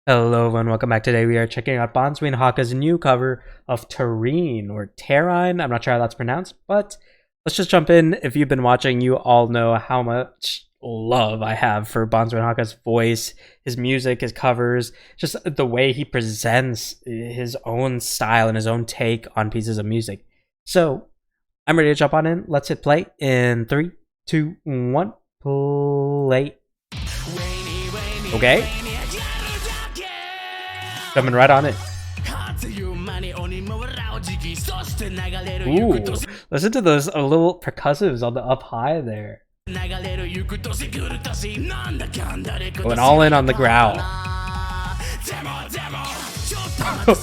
Hello and welcome back. Today we are checking out Banzoin Hakka's new cover of Tarine, or Tarine. I'm not sure how that's pronounced, but let's just jump in. If you've been watching, you all know how much love I have for Banzoin Hakka's voice, his music, his covers, just the way he presents his own style and his own take on pieces of music. So I'm ready to jump on in. Let's hit play in 3, 2, 1, play. Okay. Coming right on it. Ooh, listen to those little percussives on the up high there. Going all in on the growl.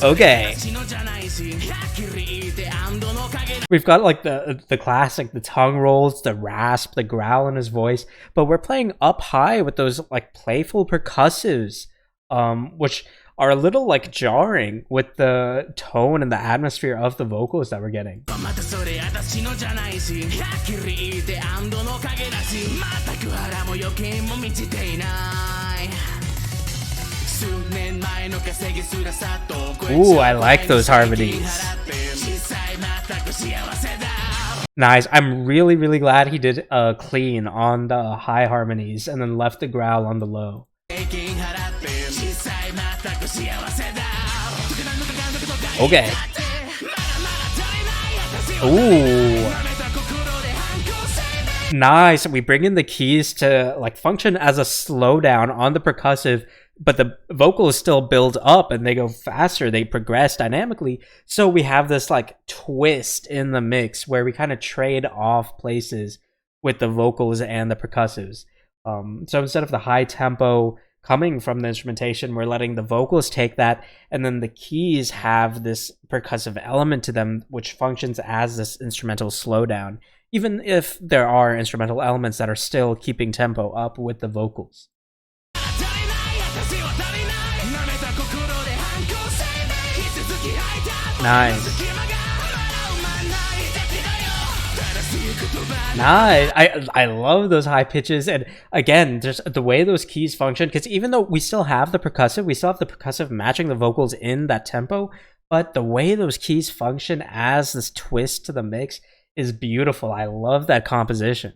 Okay. We've got like the classic, the tongue rolls, the rasp, the growl in his voice, but we're playing up high with those like playful percussives, which are a little like jarring with the tone and the atmosphere of the vocals that we're getting. Ooh, I like those harmonies. Nice. I'm really glad he did a clean on the high harmonies and then left the growl on the low. Okay. Ooh. Nice. We bring in the keys to like function as a slowdown on the percussive, but the vocals still build up and they go faster. They progress dynamically. So we have this like twist in the mix where we kind of trade off places with the vocals and the percussives. So instead of the high tempo coming from the instrumentation, we're letting the vocals take that, and then the keys have this percussive element to them which functions as this instrumental slowdown, even if there are instrumental elements that are still keeping tempo up with the vocals. Nice. Nice. I love those high pitches, and again, just the way those keys function, because even though we still have the percussive matching the vocals in that tempo, but the way those keys function as this twist to the mix is beautiful. I love that composition.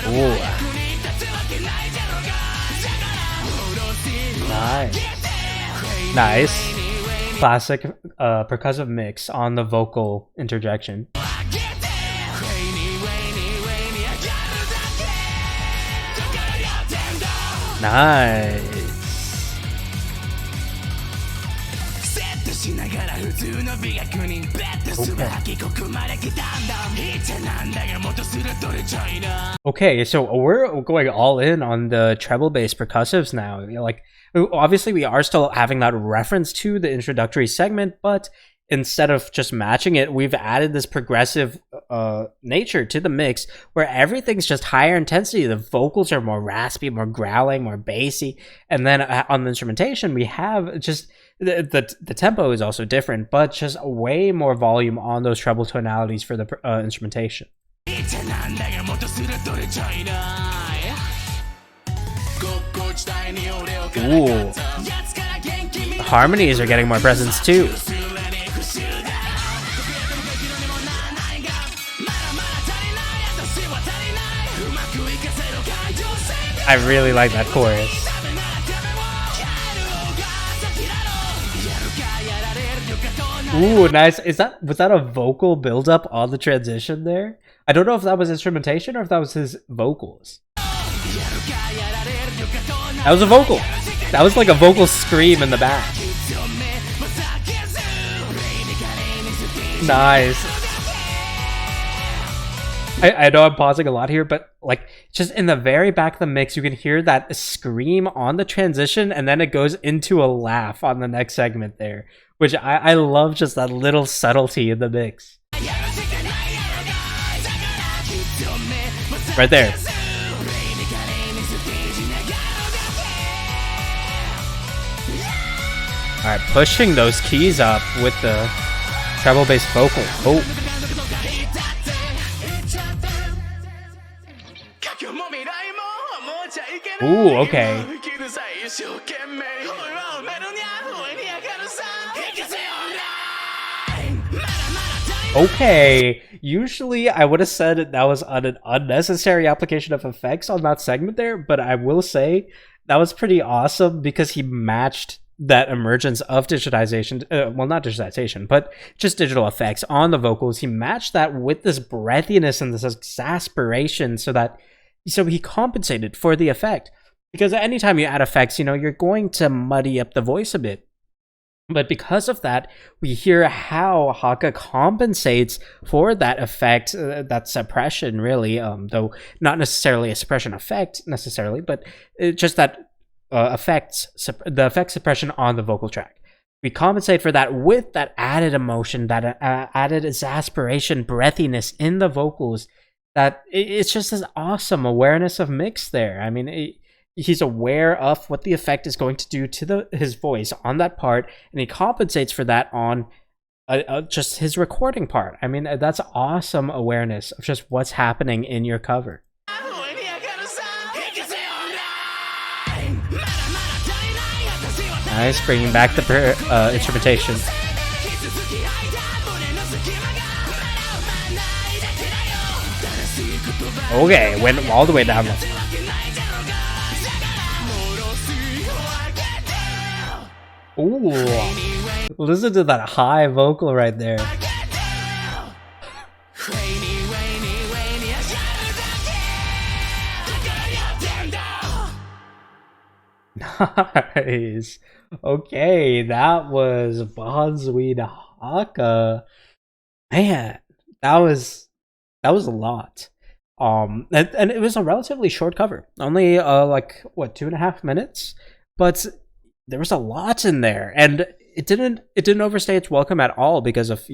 Ooh. Nice. Nice. Classic percussive mix on the vocal interjection. Nice. Okay, so we're going all in on the treble bass percussives now. You know, like, obviously we are still having that reference to the introductory segment, but instead of just matching it, we've added this progressive nature to the mix where everything's just higher intensity. The vocals are more raspy, more growling, more bassy, and then on the instrumentation we have just the tempo is also different, but just way more volume on those treble tonalities for the instrumentation. Ooh. The harmonies are getting more presence too. I really like that chorus. Ooh, nice. Was that a vocal build-up on the transition there? I don't know if that was instrumentation or if that was his vocals. That was a vocal. That was like a vocal scream in the back. Nice. I know I'm pausing a lot here, but like just in the very back of the mix, you can hear that scream on the transition, and then it goes into a laugh on the next segment there, which I love, just that little subtlety in the mix. Right there. Alright, pushing those keys up with the treble bass vocal. Oh. Ooh, okay. Okay, usually I would have said that was an unnecessary application of effects on that segment there, but I will say that was pretty awesome because he matched that emergence of digitization, well, not digitization, but just digital effects on the vocals. He matched that with this breathiness and this exasperation so he compensated for the effect. Because anytime you add effects, you're going to muddy up the voice a bit. But because of that, we hear how Hakka compensates for that effect, that suppression, really, though not necessarily a suppression effect, necessarily, but just that the effect suppression on the vocal track. We compensate for that with that added emotion, that added exasperation, breathiness in the vocals, that it's just this awesome awareness of mix there. I mean, he's aware of what the effect is going to do to his voice on that part, and he compensates for that on just his recording part. I mean, that's awesome awareness of just what's happening in your cover. Nice, bringing back the instrumentation. Okay, went all the way down. Ooh, listen to that high vocal right there. Nice. Okay, that was Banzoin Hakka. Man, that was a lot. And it was a relatively short cover, only 2.5 minutes, but there was a lot in there, and it didn't overstay its welcome at all because of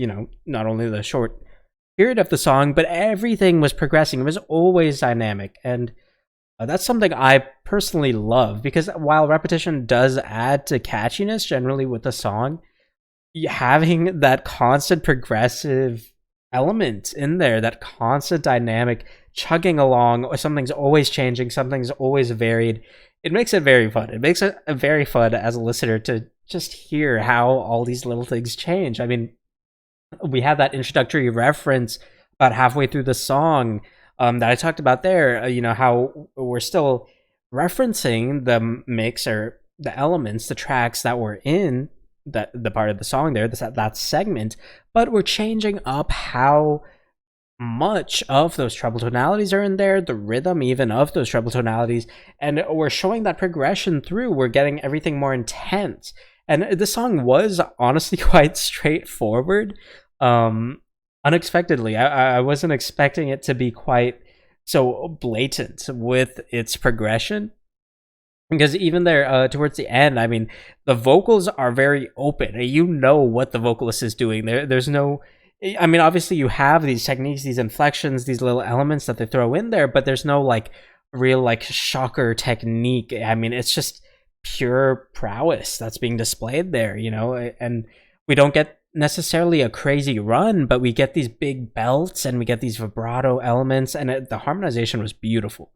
not only the short period of the song, but everything was progressing. It was always dynamic, and that's something I personally love, because while repetition does add to catchiness generally with the song, having that constant progressive element in there, that constant dynamic chugging along, or something's always changing, something's always varied, it makes it very fun. It makes it very fun as a listener to just hear how all these little things change. I mean, we have that introductory reference about halfway through the song that I talked about there, how we're still referencing the mix or the elements, the tracks that were in the part of the song there, that segment, but we're changing up how much of those treble tonalities are in there, the rhythm even of those treble tonalities, and we're showing that progression through. We're getting everything more intense, and the song was honestly quite straightforward. Unexpectedly, I wasn't expecting it to be quite so blatant with its progression, because even there towards the end, I mean, the vocals are very open. You know what the vocalist is doing. There's no, I mean, obviously you have these techniques, these inflections, these little elements that they throw in there, but there's no real shocker technique. I mean, it's just pure prowess that's being displayed there, and we don't get necessarily a crazy run, but we get these big belts and we get these vibrato elements, and the harmonization was beautiful.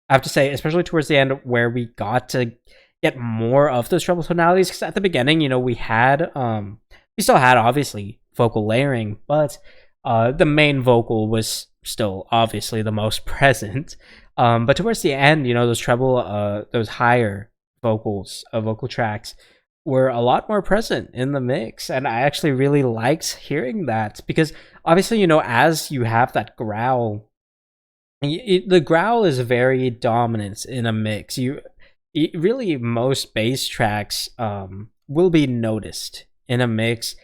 I have to say, especially towards the end where we got to get more of those treble tonalities, because at the beginning, we still had obviously vocal layering, but the main vocal was still obviously the most present. But towards the end, those treble, those higher vocals, vocal tracks were a lot more present in the mix, and I actually really liked hearing that, because obviously, as you have that growl, the growl is very dominant in a mix. Really, most bass tracks will be noticed in a mix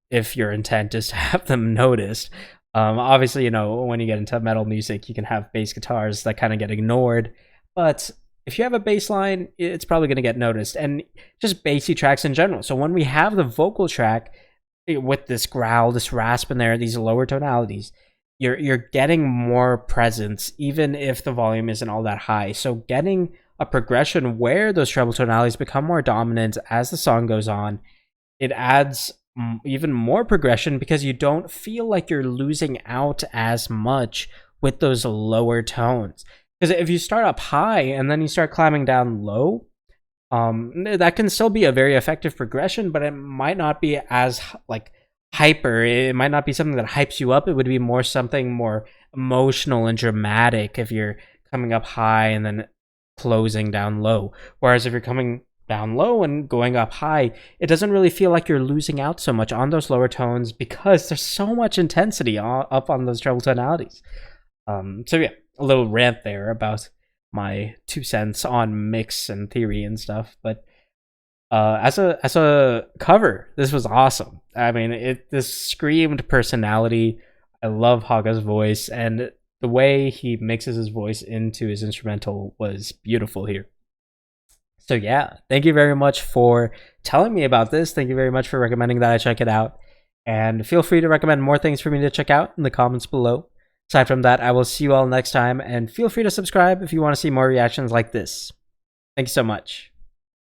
if your intent is to have them noticed. Obviously, when you get into metal music, you can have bass guitars that kind of get ignored, but if you have a bass line, it's probably going to get noticed, and just bassy tracks in general. So when we have the vocal track with this growl, this rasp in there, these lower tonalities, you're getting more presence, even if the volume isn't all that high. So getting a progression where those treble tonalities become more dominant as the song goes on, it adds even more progression, because you don't feel like you're losing out as much with those lower tones. Because if you start up high and then you start climbing down low, that can still be a very effective progression, but it might not be as like hyper. It might not be something that hypes you up. It would be more something more emotional and dramatic if you're coming up high and then closing down low. Whereas if you're coming down low and going up high, it doesn't really feel like you're losing out so much on those lower tones because there's so much intensity up on those treble tonalities. So yeah, a little rant there about my 2 cents on mix and theory and stuff. But as a cover, this was awesome. I mean, this screamed personality. I love Hakka's voice, and the way he mixes his voice into his instrumental was beautiful here. So yeah, thank you very much for telling me about this. Thank you very much for recommending that I check it out. And feel free to recommend more things for me to check out in the comments below. Aside from that, I will see you all next time, and feel free to subscribe if you want to see more reactions like this. Thank you so much.